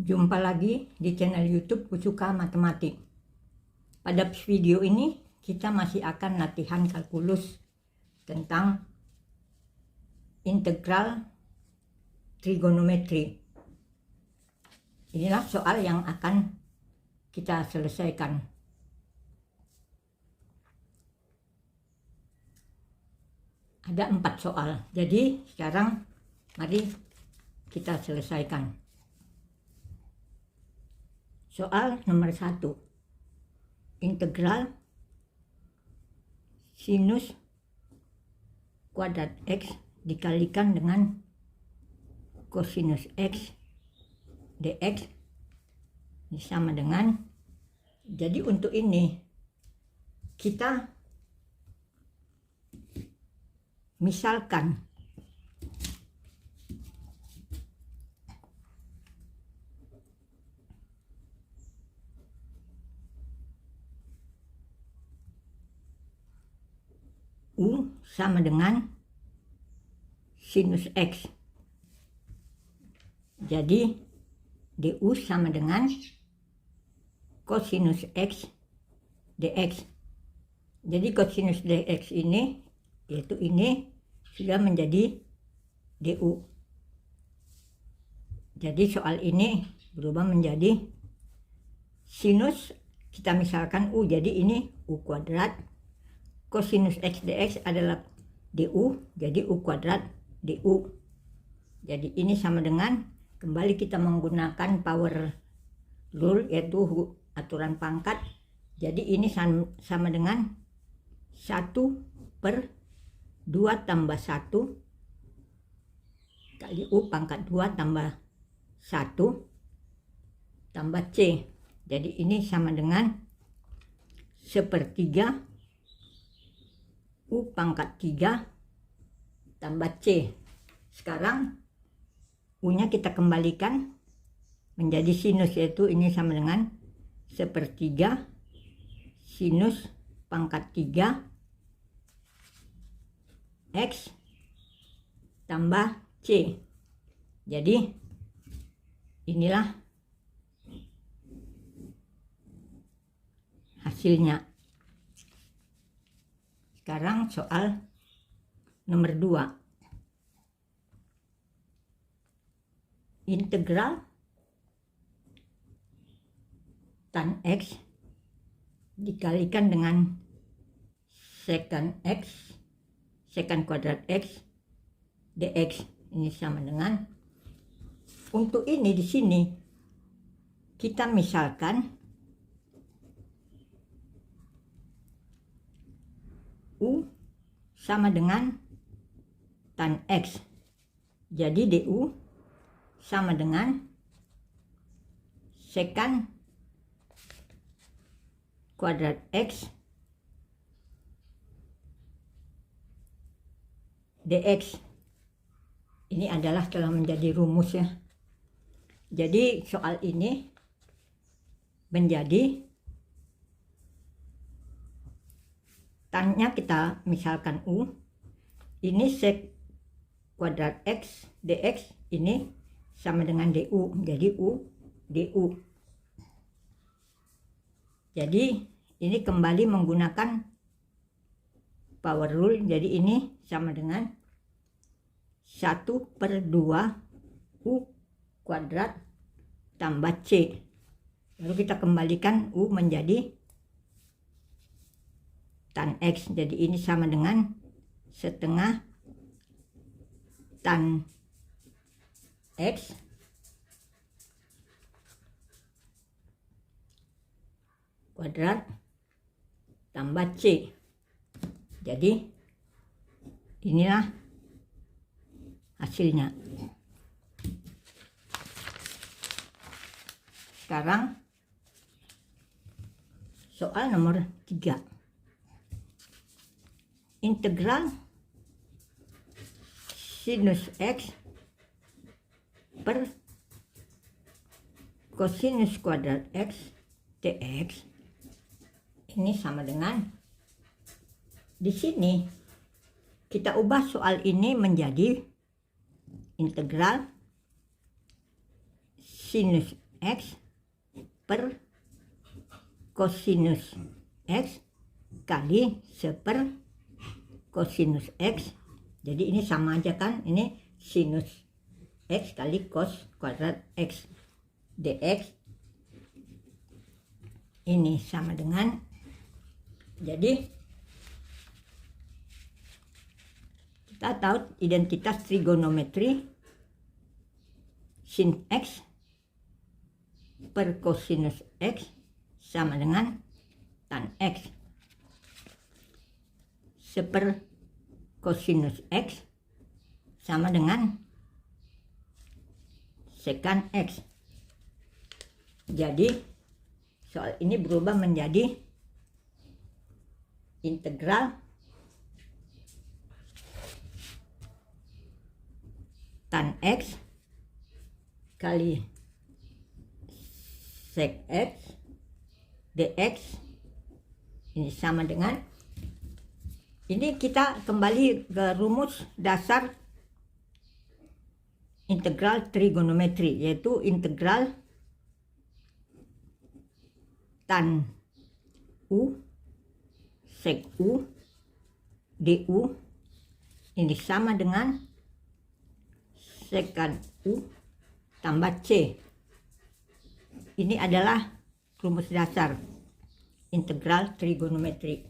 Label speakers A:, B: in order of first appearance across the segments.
A: Jumpa lagi di channel YouTube Kusuka Matematik. Pada video ini kita masih akan latihan kalkulus tentang integral trigonometri. Inilah soal yang akan kita selesaikan. Ada 4 soal. Jadi sekarang mari kita selesaikan. Soal nomor 1. Integral sinus kuadrat X dikalikan dengan kosinus X dx ini sama dengan, jadi untuk ini kita misalkan U sama dengan sinus X. Jadi DU sama dengan kosinus X dx. Jadi kosinus dx ini, yaitu ini, sudah menjadi DU. Jadi soal ini berubah menjadi sinus, kita misalkan U, jadi ini U kuadrat. Kosinus X dx adalah DU, jadi U kuadrat DU. Jadi ini sama dengan, kembali kita menggunakan power rule, yaitu aturan pangkat. Jadi ini sama dengan 1/2 tambah 1 kali U pangkat 2 tambah 1 tambah C. Jadi ini sama dengan 1/3 U pangkat 3 tambah C. Sekarang U-nya kita kembalikan menjadi sinus, yaitu ini sama dengan 1/3 sinus pangkat 3 X tambah C. Jadi inilah hasilnya. Sekarang soal nomor 2. Integral tan X dikalikan dengan secant X, secant kuadrat X dx ini sama dengan, untuk ini di sini kita misalkan U sama dengan tan X. Jadi DU sama dengan secant kuadrat X dx. Ini adalah telah menjadi rumus ya. Jadi soal ini menjadi tannya kita misalkan U, ini sec kuadrat X dx ini sama dengan DU, jadi U DU. Jadi ini kembali menggunakan power rule, jadi ini sama dengan 1/2 U kuadrat tambah C. Lalu kita kembalikan U menjadi tan X, jadi ini sama dengan 1/2 tan X kuadrat tambah C. Jadi inilah hasilnya. Sekarang soal nomor 3. Integral sinus X per kosinus kuadrat X dx ini sama dengan, di sini kita ubah soal ini menjadi integral sinus X per kosinus X kali 1/, kosinus X. Jadi ini sama aja kan, ini sinus X kali cos kuadrat X dx. Ini sama dengan, jadi kita tahu identitas trigonometri, sin X per kosinus X sama dengan tan X. 1/, kosinus X sama dengan sekan X. Jadi soal ini berubah menjadi integral tan X kali sek X dx. Ini sama dengan, ini kita kembali ke rumus dasar integral trigonometri, yaitu integral tan U sek U du. Ini sama dengan sekan U tambah C. Ini adalah rumus dasar integral trigonometri.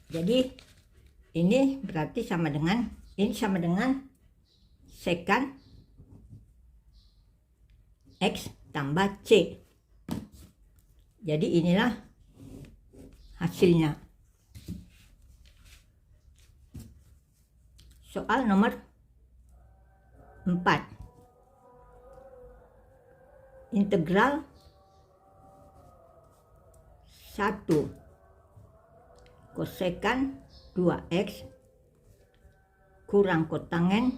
A: Jadi ini berarti sama dengan, ini sama dengan sekan X tambah C. Jadi inilah hasilnya. Soal nomor 4. Integral 1 kosekan 2x kurang kotangen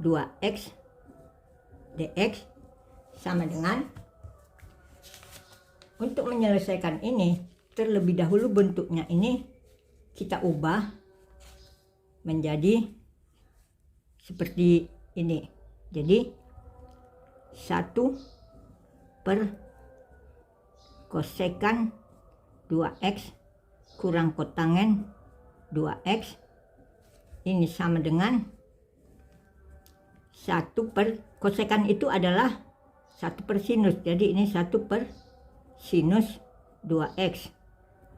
A: 2x dx sama dengan, untuk menyelesaikan ini terlebih dahulu bentuknya ini kita ubah menjadi seperti ini. Jadi 1/, kosekan 2x kurang kotangen 2x. Ini sama dengan 1/, kosekan itu adalah 1/, sinus. Jadi ini 1/, sinus 2x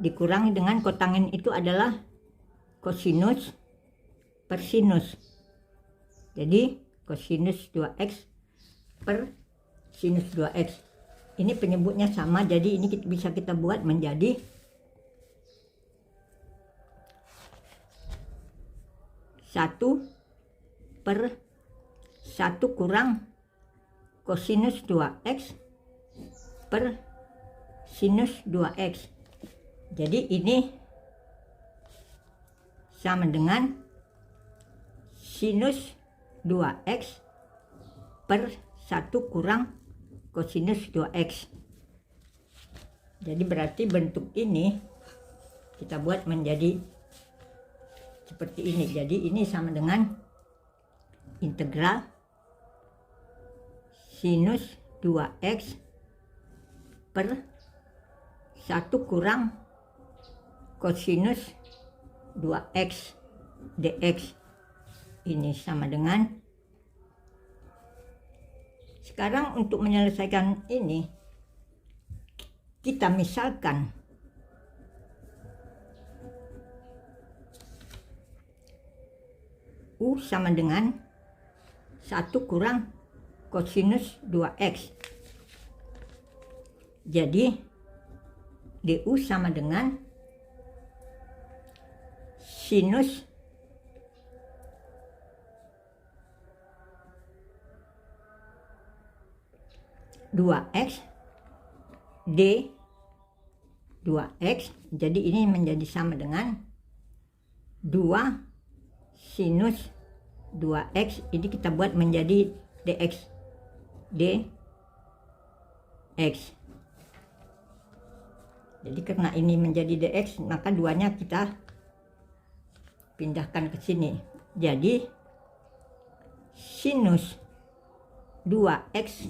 A: dikurangi dengan kotangen itu adalah kosinus per sinus. Jadi kosinus 2x per sinus 2x. Ini penyebutnya sama, jadi ini bisa kita buat menjadi 1/1 kurang kosinus 2x per sinus 2x. Jadi ini sama dengan sinus 2x per 1 kurang kosinus 2x. Jadi berarti bentuk ini kita buat menjadi seperti ini. Jadi ini sama dengan integral sinus 2x per 1 kurang kosinus 2x dx. Ini sama dengan, sekarang untuk menyelesaikan ini kita misalkan U sama dengan 1 kurang kosinus 2x. Jadi du sama dengan sinus 2x d 2x. Jadi ini menjadi sama dengan 2 sinus 2x. Ini kita buat menjadi dx dx. Jadi karena ini menjadi dx, maka duanya kita pindahkan ke sini. Jadi sinus 2x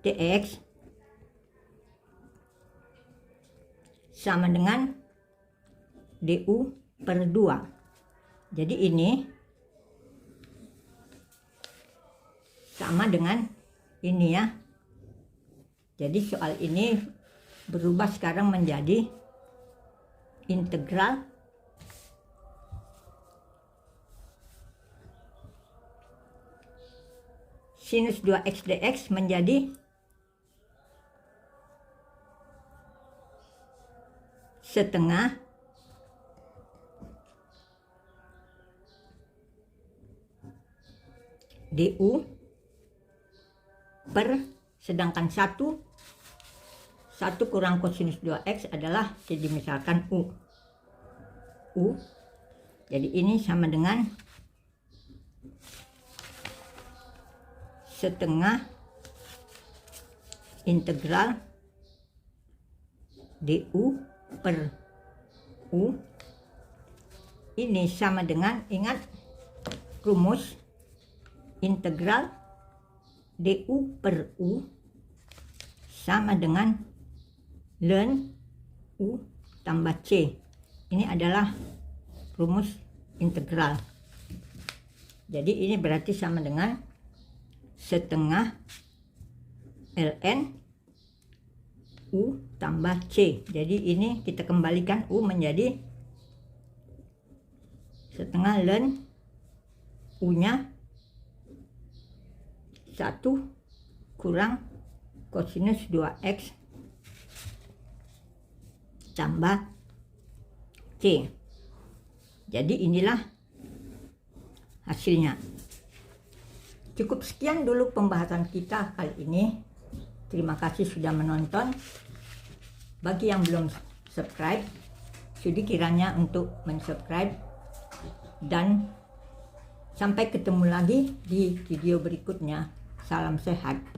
A: dx sama dengan du per 2. Jadi ini sama dengan ini ya. Jadi soal ini berubah sekarang menjadi integral sinus 2x dx menjadi setengah du per, sedangkan 1 kurang kosinus 2x adalah, jadi misalkan u. Jadi ini sama dengan setengah integral du per u. Ini sama dengan, ingat rumus, integral du per u sama dengan ln u tambah c. Ini adalah rumus integral. Jadi ini berarti sama dengan setengah ln u tambah c. Jadi ini kita kembalikan u menjadi setengah ln u nya 1 kurang kosinus 2x tambah c. Jadi inilah hasilnya. Cukup sekian dulu pembahasan kita kali ini. Terima kasih sudah menonton. Bagi yang belum subscribe, sudi kiranya untuk mensubscribe. Dan sampai ketemu lagi di video berikutnya. Salam sehat.